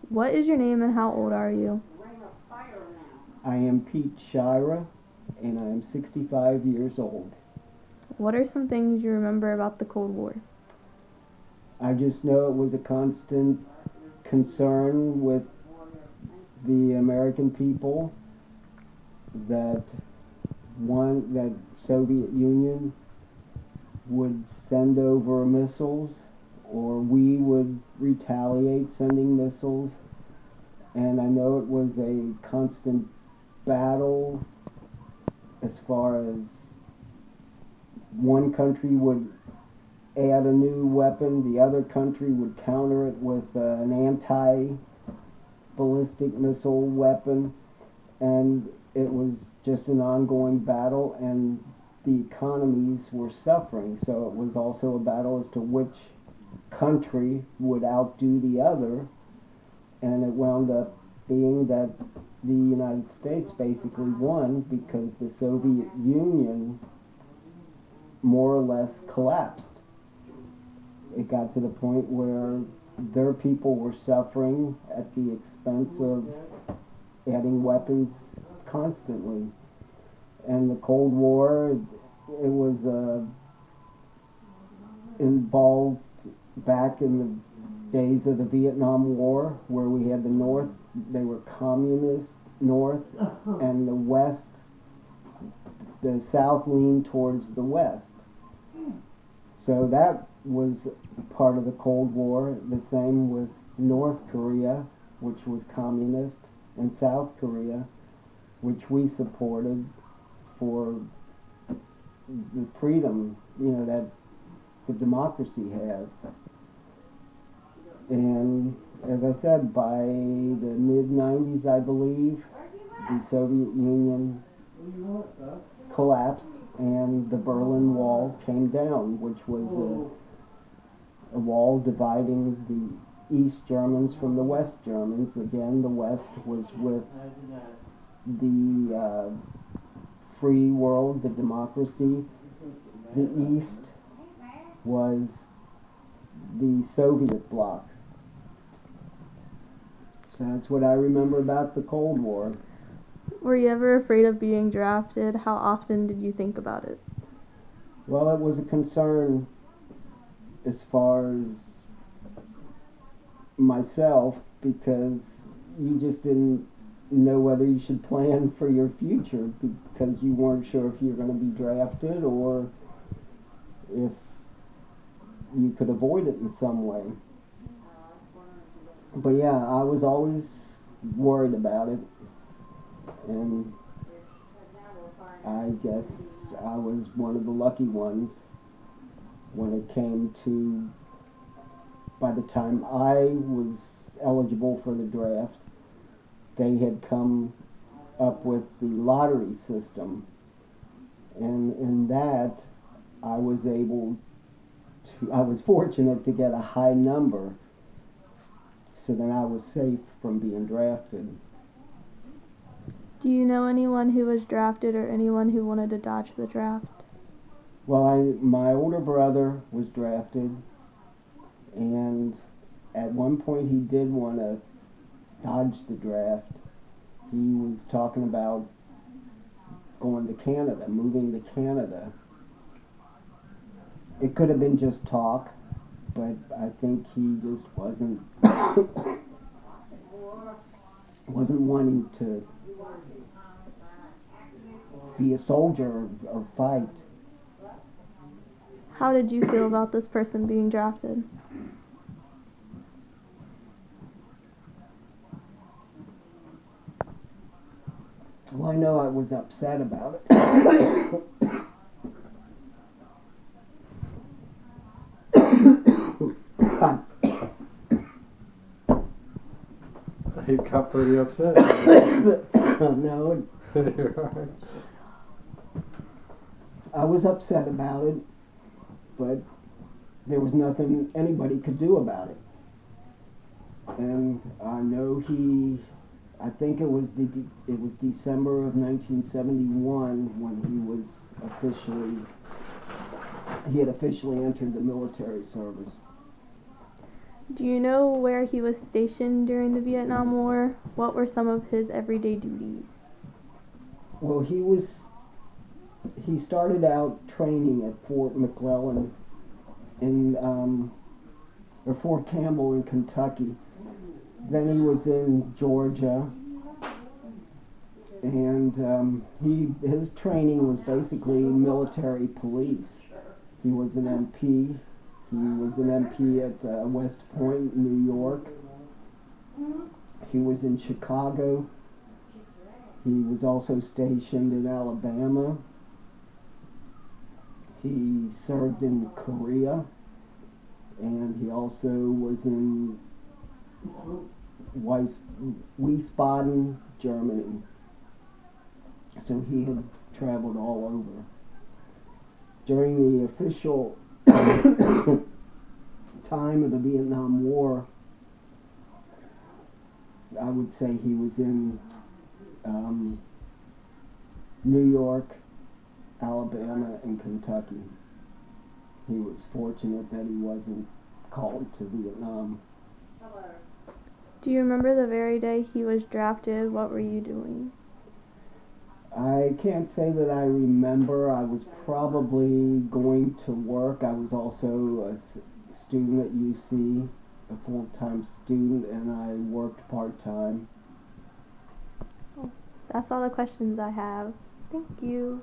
What is your name and how old are you? I am Pete Shira, and I am 65 years old. What are some things you remember about the Cold War? I just know it was a constant concern with the American people that that Soviet Union would send over missiles or we would retaliate sending missiles. And I know it was a constant battle as far as one country would add a new weapon, the other country would counter it with an anti-ballistic missile weapon, and it was just an ongoing battle, and the economies were suffering. So it was also a battle as to which country would outdo the other, and it wound up being that the United States basically won because the Soviet Union more or less collapsed. It got to the point where their people were suffering at the expense of adding weapons constantly. And the Cold War, it was involved back in the days of the Vietnam War, where we had the North, they were communist North, and the West, the South leaned towards the West. So that was part of the Cold War. The same with North Korea, which was communist, and South Korea, which we supported for the freedom, that the democracy has. And as I said, by the mid-90s, I believe, the Soviet Union collapsed and the Berlin Wall came down, which was a wall dividing the East Germans from the West Germans. Again, the West was with the free world, the democracy. The East was the Soviet bloc. So that's what I remember about the Cold War. Were you ever afraid of being drafted? How often did you think about it? Well, it was a concern as far as myself, because you just didn't know whether you should plan for your future, because you weren't sure if you were going to be drafted or if you could avoid it in some way. But yeah, I was always worried about it, and I guess I was one of the lucky ones when it came to, by the time I was eligible for the draft, they had come up with the lottery system, and in that I was fortunate to get a high number, so then I was safe from being drafted. Do you know anyone who was drafted or anyone who wanted to dodge the draft? Well, my older brother was drafted, and at one point he did want to dodge the draft. He was talking about going to Canada, moving to Canada. It could have been just talk, but I think he just wasn't wanting to be a soldier or fight. How did you feel about this person being drafted? Well, I know I was upset about it. He got pretty upset. No, I was upset about it, but there was nothing anybody could do about it. And I know I think it was December of 1971 when he had officially entered the military service. Do you know where he was stationed during the Vietnam War? What were some of his everyday duties? Well, he started out training at Fort McClellan in or Fort Campbell in Kentucky. Then he was in Georgia, and his training was basically military police. He was an MP. He was an MP at West Point, New York. He was in Chicago. He was also stationed in Alabama. He served in Korea, and he also was in Wiesbaden, Germany. So he had traveled all over. During the official time of the Vietnam War, I would say he was in New York, Alabama, and Kentucky. He was fortunate that he wasn't called to Vietnam. Do you remember the very day he was drafted? What were you doing? I can't say that I remember. I was probably going to work. I was also a student at UC, a full-time student, and I worked part-time. That's all the questions I have. Thank you.